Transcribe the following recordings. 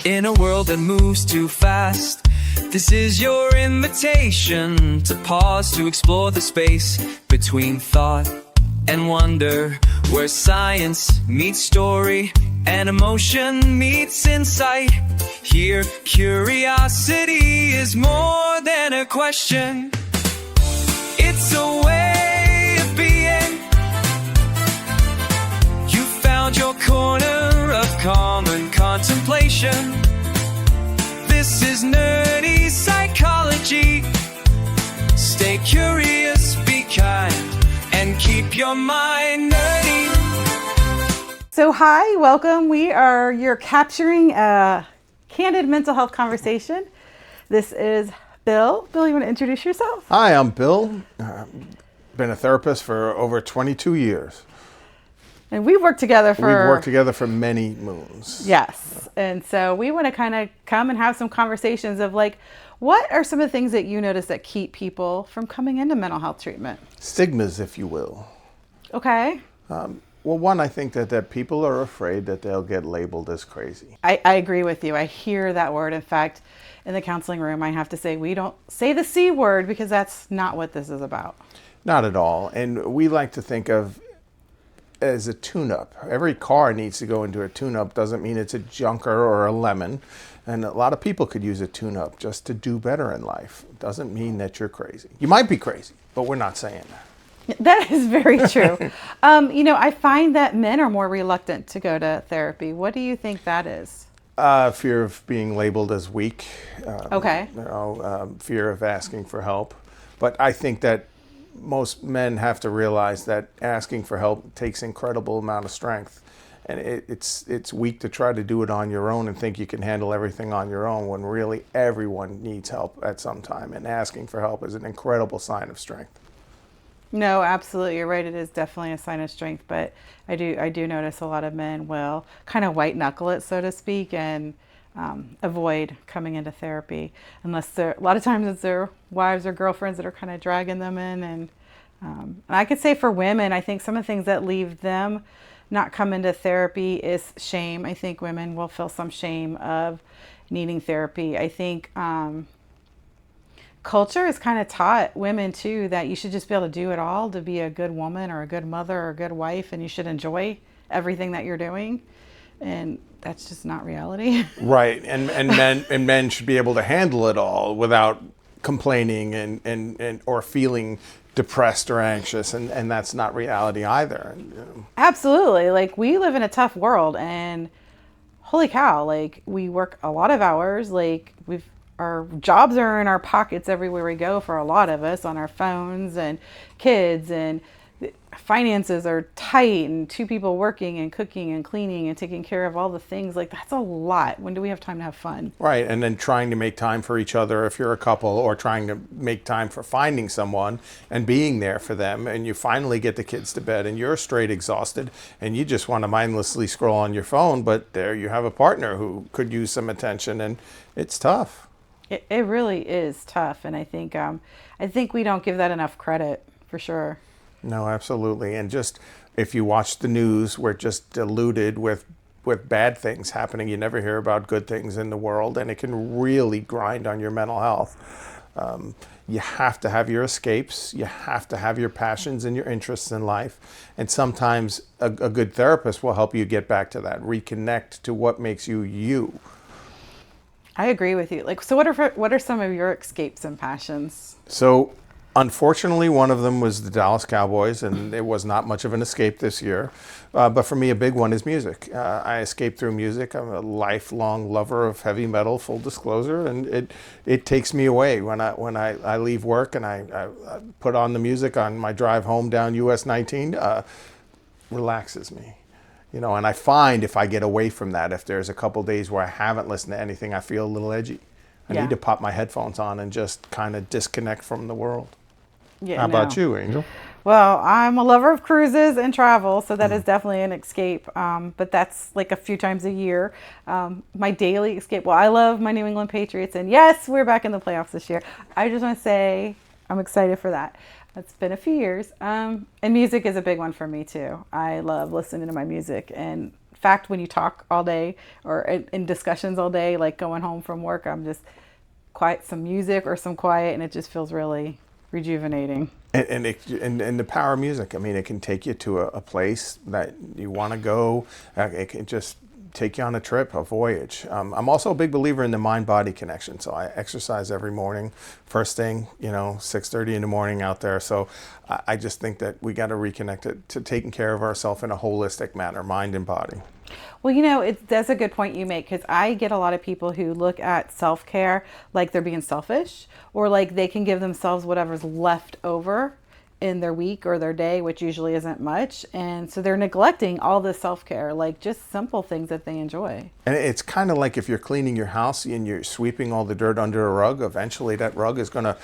In a world that moves too fast, this is your invitation to pause, to explore the space between thought and wonder, where science meets story and emotion meets insight. Here, curiosity is more than a question. It's a way of being. You found your corner of common contemplation. This is nerdy psychology. Stay curious, be kind, and keep your mind nerdy. So hi, welcome. You're capturing a candid mental health conversation. This is Bill. Bill, you want to introduce yourself? Hi, I'm Bill. Been a therapist for over 22 years. And we've worked together for many moons. Yes. And so we want to kind of come and have some conversations of like, what are some of the things that you notice that keep people from coming into mental health treatment? Stigmas, if you will. Okay. Well, one, I think that people are afraid that they'll get labeled as crazy. I agree with you. I hear that word. In fact, in the counseling room, I have to say, we don't say the C word because that's not what this is about. Not at all. And we like to think of as a tune-up. Every car needs to go into a tune-up. Doesn't mean it's a junker or a lemon. And a lot of people could use a tune-up just to do better in life. It doesn't mean that you're crazy. You might be crazy, but we're not saying that. That is very true. I find that men are more reluctant to go to therapy. What do you think that is? Fear of being labeled as weak. Okay. Fear of asking for help. But I think that most men have to realize that asking for help takes incredible amount of strength. And it's weak to try to do it on your own and think you can handle everything on your own when really everyone needs help at some time. And asking for help is an incredible sign of strength. No, absolutely. You're right. It is definitely a sign of strength. But I do notice a lot of men will kind of white knuckle it, so to speak, and avoid coming into therapy unless a lot of times it's their wives or girlfriends that are kind of dragging them in. And I could say for women, I think some of the things that leave them not come into therapy is shame. I think women will feel some shame of needing therapy. I think culture has kind of taught women too that you should just be able to do it all to be a good woman or a good mother or a good wife, and you should enjoy everything that you're doing. And that's just not reality. Right. And men should be able to handle it all without complaining and or feeling depressed or anxious, and that's not reality either. Absolutely. Like, we live in a tough world, and holy cow, like, we work a lot of hours. Like, our jobs are in our pockets everywhere we go for a lot of us, on our phones and kids, and finances are tight, and two people working and cooking and cleaning and taking care of all the things. Like, that's a lot. When do we have time to have fun? Right. And then trying to make time for each other if you're a couple, or trying to make time for finding someone and being there for them. And you finally get the kids to bed and you're straight exhausted and you just want to mindlessly scroll on your phone, but there you have a partner who could use some attention, and it's tough. It really is tough. And I think we don't give that enough credit, for sure. No, absolutely. And just, if you watch the news, we're just diluted with bad things happening. You never hear about good things in the world, and it can really grind on your mental health. You have to have your escapes. You have to have your passions and your interests in life. And sometimes a good therapist will help you get back to that, reconnect to what makes you you. I agree with you. Like, so what are some of your escapes and passions? So, unfortunately, one of them was the Dallas Cowboys, and it was not much of an escape this year. But for me, a big one is music. I escape through music. I'm a lifelong lover of heavy metal, full disclosure, and it takes me away when I leave work and I put on the music on my drive home down US 19. Relaxes me. And I find if I get away from that, if there's a couple days where I haven't listened to anything, I feel a little edgy. I need to pop my headphones on and just kind of disconnect from the world. Yeah, How about you, Angel? Well, I'm a lover of cruises and travel, so that is definitely an escape. But that's like a few times a year. My daily escape, well, I love my New England Patriots, and yes, we're back in the playoffs this year. I just want to say I'm excited for that. It's been a few years. And music is a big one for me too. I love listening to my music and fact, when you talk all day or in discussions all day, like going home from work, I'm just quiet, some music or some quiet, and it just feels really rejuvenating. And the power of music. I mean, it can take you to a place that you want to go. It can just take you on a trip, a voyage. I'm also a big believer in the mind-body connection. So I exercise every morning, first thing, 6:30 in the morning out there. So I just think that we got to reconnect it to taking care of ourselves in a holistic manner, mind and body. Well, that's a good point you make, because I get a lot of people who look at self-care like they're being selfish, or like they can give themselves whatever's left over in their week or their day, which usually isn't much. And so they're neglecting all the self-care, like just simple things that they enjoy. And it's kind of like if you're cleaning your house and you're sweeping all the dirt under a rug, eventually that rug is going to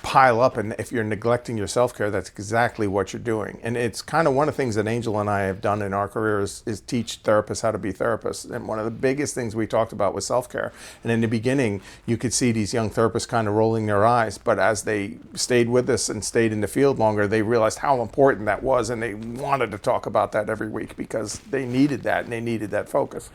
pile up, and if you're neglecting your self-care, that's exactly what you're doing. And it's kind of one of the things that Angel and I have done in our careers is teach therapists how to be therapists. And one of the biggest things we talked about was self-care. And in the beginning, you could see these young therapists kind of rolling their eyes, but as they stayed with us and stayed in the field longer, they realized how important that was, and they wanted to talk about that every week because they needed that, and they needed that focus.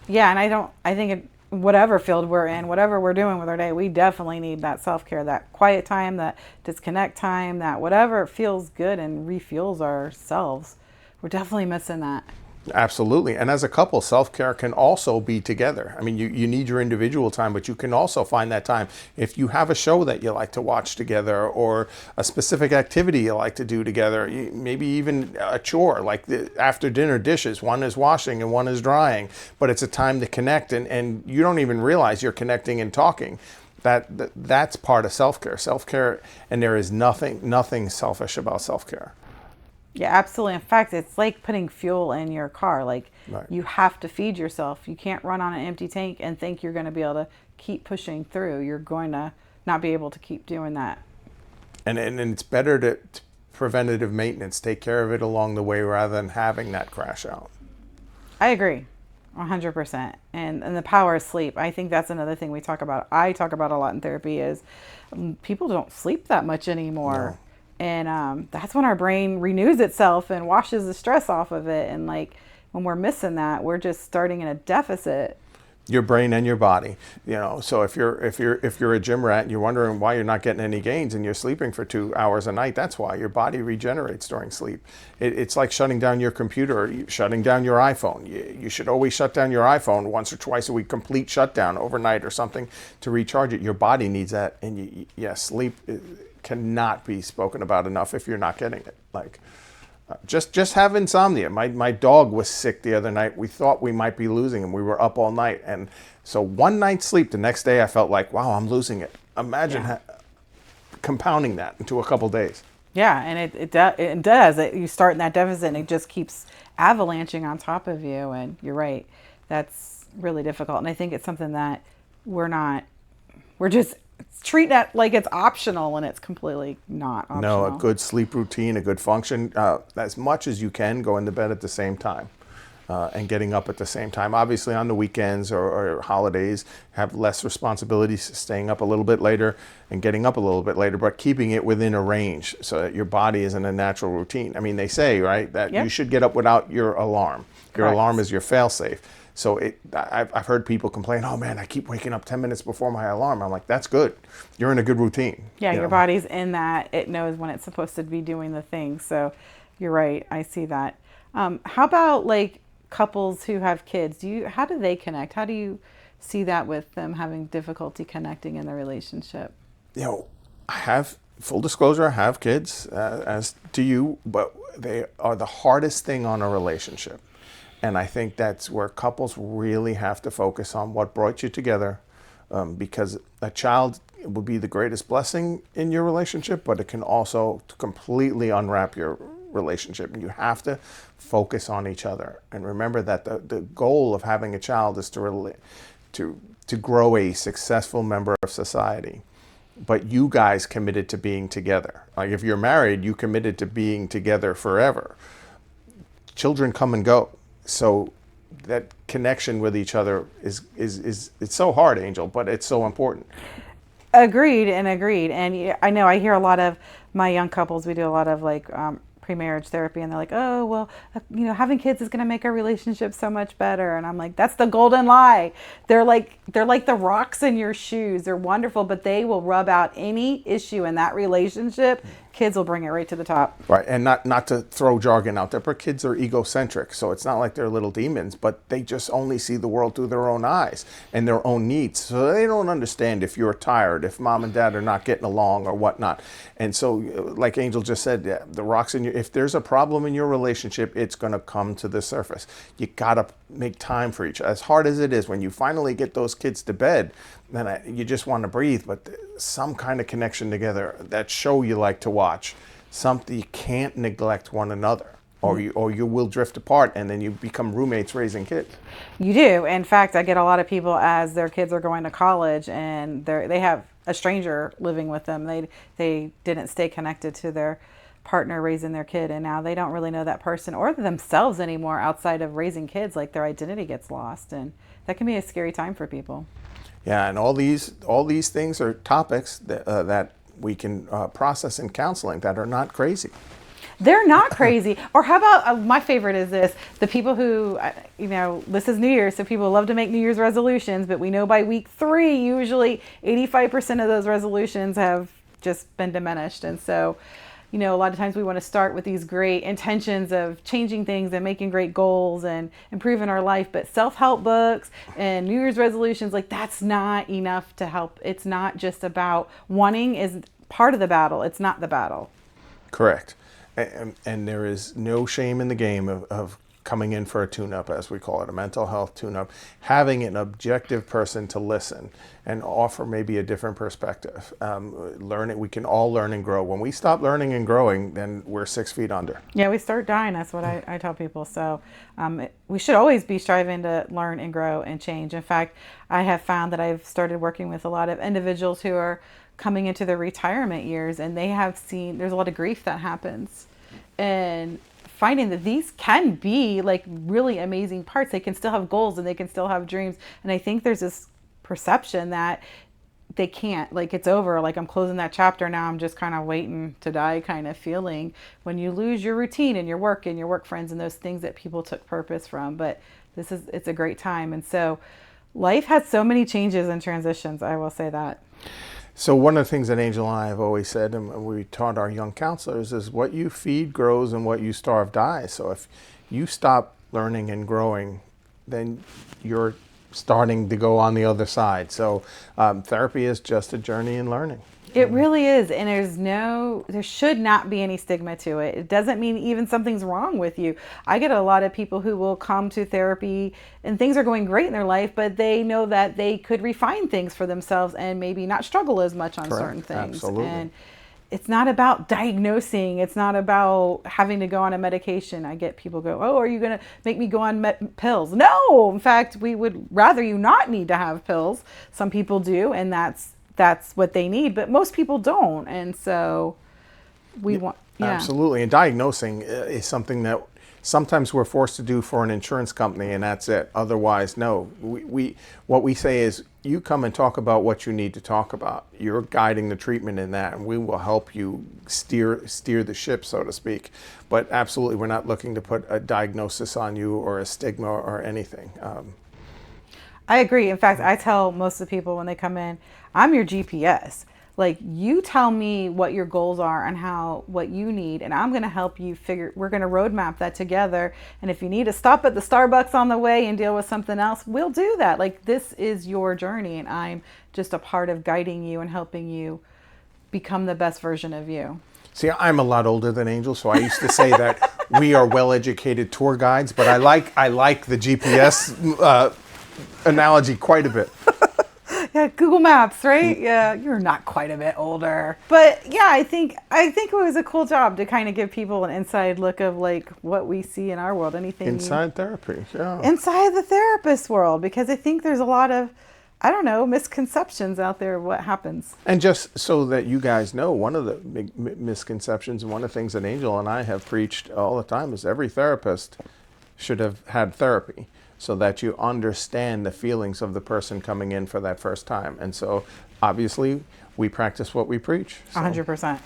Yeah, and I think whatever field we're in, whatever we're doing with our day, we definitely need that self-care, that quiet time, that disconnect time, that whatever feels good and refuels ourselves. We're definitely missing that. Absolutely. And as a couple, self-care can also be together. I mean, you need your individual time, but you can also find that time. If you have a show that you like to watch together, or a specific activity you like to do together, maybe even a chore like the after dinner dishes. One is washing and one is drying, but it's a time to connect, and you don't even realize you're connecting and talking. That's part of self-care. Self-care, and there is nothing selfish about self-care. Yeah, absolutely. In fact, it's like putting fuel in your car. Like, Right. you have to feed yourself. You can't run on an empty tank and think you're going to be able to keep pushing through. You're going to not be able to keep doing that. And it's better to preventative maintenance, take care of it along the way rather than having that crash out. I agree 100%. And the power of sleep. I think that's another thing I talk about a lot in therapy is people don't sleep that much anymore. No. And that's when our brain renews itself and washes the stress off of it. And like when we're missing that, we're just starting in a deficit. Your brain and your body, So if you're a gym rat and you're wondering why you're not getting any gains and you're sleeping for 2 hours a night, that's why. Your body regenerates during sleep. It's like shutting down your computer, or shutting down your iPhone. You should always shut down your iPhone once or twice a week, complete shutdown overnight or something to recharge it. Your body needs that, and sleep cannot be spoken about enough if you're not getting it. Like, just have insomnia. My dog was sick the other night. We thought we might be losing him. We were up all night, and so one night's sleep, the next day I felt like, wow, I'm losing it. Imagine compounding that into a couple days. Yeah, and it does. You start in that deficit and it just keeps avalanching on top of you. And you're right. That's really difficult. And I think it's something that we're just treating it like it's optional, and it's completely not optional. No, a good sleep routine, a good function, as much as you can, going to bed at the same time. And getting up at the same time. Obviously on the weekends or holidays, have less responsibilities, staying up a little bit later and getting up a little bit later, but keeping it within a range so that your body is in a natural routine. I mean, they say, right, that you should get up without your alarm. Your Correct. alarm is your fail-safe. So I've heard people complain, oh man, I keep waking up 10 minutes before my alarm. I'm like, that's good. You're in a good routine. Yeah, your body's in that. It knows when it's supposed to be doing the thing. So you're right. I see that. How about like couples who have kids? How do they connect? How do you see that with them having difficulty connecting in their relationship? I have, full disclosure, I have kids, as do you, but they are the hardest thing on a relationship. And I think that's where couples really have to focus on what brought you together, because a child would be the greatest blessing in your relationship, but it can also completely unwrap your relationship. And you have to focus on each other. And remember that the goal of having a child is to grow a successful member of society. But you guys committed to being together. Like if you're married, you committed to being together forever. Children come and go. So that connection with each other is it's so hard, Angel, but it's so important. Agreed. And I know I hear a lot of my young couples, we do a lot of like pre-marriage therapy, and they're like, oh, well, having kids is going to make our relationship so much better. And I'm like, that's the golden lie. They're like the rocks in your shoes. They're wonderful, but they will rub out any issue in that relationship. Kids will bring it right to the top. Right, and not to throw jargon out there, but kids are egocentric, so it's not like they're little demons, but they just only see the world through their own eyes and their own needs. So they don't understand if you're tired, if mom and dad are not getting along or whatnot. And so, like Angel just said, the rocks in your, if there's a problem in your relationship, it's going to come to the surface. You got to make time for each other. As hard as it is, when you finally get those kids to bed, then you just want to breathe, but some kind of connection together. That show you like to watch, something, you can't neglect one another, or you will drift apart, and then you become roommates raising kids. You do. In fact, I get a lot of people as their kids are going to college and they have a stranger living with them. They didn't stay connected to their partner raising their kid, and now they don't really know that person or themselves anymore outside of raising kids. Like, their identity gets lost, and that can be a scary time for people. Yeah, and all these things are topics that we can process in counseling that are not crazy. They're not crazy. Or how about, my favorite is this, the people who, this is New Year's, so people love to make New Year's resolutions, but we know by week 3, usually 85% of those resolutions have just been diminished. And so, a lot of times we want to start with these great intentions of changing things and making great goals and improving our life, but self-help books and New Year's resolutions, like, that's not enough to help. It's not just about wanting is part of the battle. It's not the battle. Correct. And there is no shame in the game of coming in for a tune-up, as we call it, a mental health tune-up, having an objective person to listen and offer maybe a different perspective. We can all learn and grow. When we stop learning and growing, then we're 6 feet under. Yeah, we start dying. That's what I tell people. So we should always be striving to learn and grow and change. In fact, I have found that I've started working with a lot of individuals who are coming into their retirement years, and they have seen there's a lot of grief that happens. And finding that these can be like really amazing parts. They can still have goals and they can still have dreams. And I think there's this perception that they can't, like, it's over, like, I'm closing that chapter now, I'm just kind of waiting to die kind of feeling when you lose your routine and your work friends and those things that people took purpose from. But it's a great time. And so life has so many changes and transitions, I will say that. So one of the things that Angel and I have always said, and we taught our young counselors, is what you feed grows and what you starve dies. So if you stop learning and growing, then you're starting to go on the other side. So therapy is just a journey in learning. It really is. And there should not be any stigma to it. It doesn't mean even something's wrong with you. I get a lot of people who will come to therapy and things are going great in their life, but they know that they could refine things for themselves and maybe not struggle as much on certain things. Absolutely. And it's not about diagnosing. It's not about having to go on a medication. I get people go, oh, are you going to make me go on pills? No, in fact, we would rather you not need to have pills. Some people do, and that's what they need, but most people don't. And so we want, Absolutely. And diagnosing is something that sometimes we're forced to do for an insurance company, and that's it. Otherwise, no. What we say is, you come and talk about what you need to talk about. You're guiding the treatment in that, and we will help you steer the ship, so to speak. But absolutely, we're not looking to put a diagnosis on you or a stigma or anything. I agree. In fact, I tell most of the people when they come in, I'm your GPS. Like, you tell me what your goals are and what you need, and I'm going to help you we're going to roadmap that together. And if you need to stop at the Starbucks on the way and deal with something else, we'll do that. Like, this is your journey, and I'm just a part of guiding you and helping you become the best version of you. See, I'm a lot older than Angel, so I used to say that we are well-educated tour guides, but I like the GPS analogy quite a bit. Yeah, Google Maps, right? Yeah, you're not quite a bit older. But yeah, I think it was a cool job to kind of give people an inside look of like what we see in our world. Anything inside therapy, yeah. Inside the therapist world, because I think there's a lot of, misconceptions out there of what happens. And just so that you guys know, one of the big misconceptions and one of the things that Angel and I have preached all the time is every therapist should have had therapy, so that you understand the feelings of the person coming in for that first time. And so obviously we practice what we preach. So. 100%.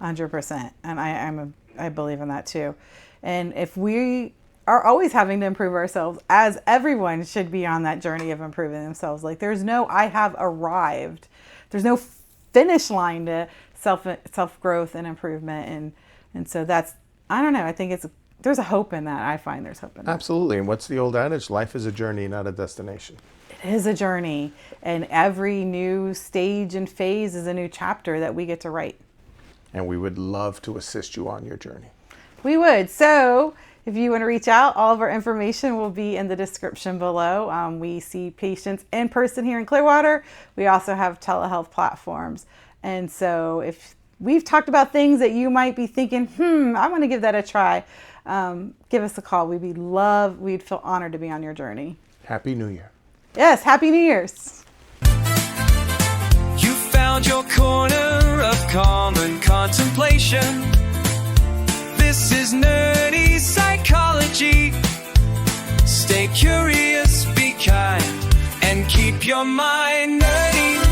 100%. And I believe in that too. And if we are always having to improve ourselves, as everyone should be on that journey of improving themselves. Like there's no I have arrived. There's no finish line to self growth and improvement. And so that's, I don't know, I think there's a hope in that. I find there's hope in that. Absolutely. And what's the old adage? Life is a journey, not a destination. It is a journey, and every new stage and phase is a new chapter that we get to write. And we would love to assist you on your journey. We would. So if you want to reach out, all of our information will be in the description below. We see patients in person here in Clearwater. We also have telehealth platforms. And so if we've talked about things that you might be thinking, I want to give that a try, give us a call. We'd feel honored to be on your journey. Happy New Year. Yes, Happy New Year's. You found your corner of calm and contemplation. This is nerdy psychology. Stay curious, be kind, and keep your mind nerdy.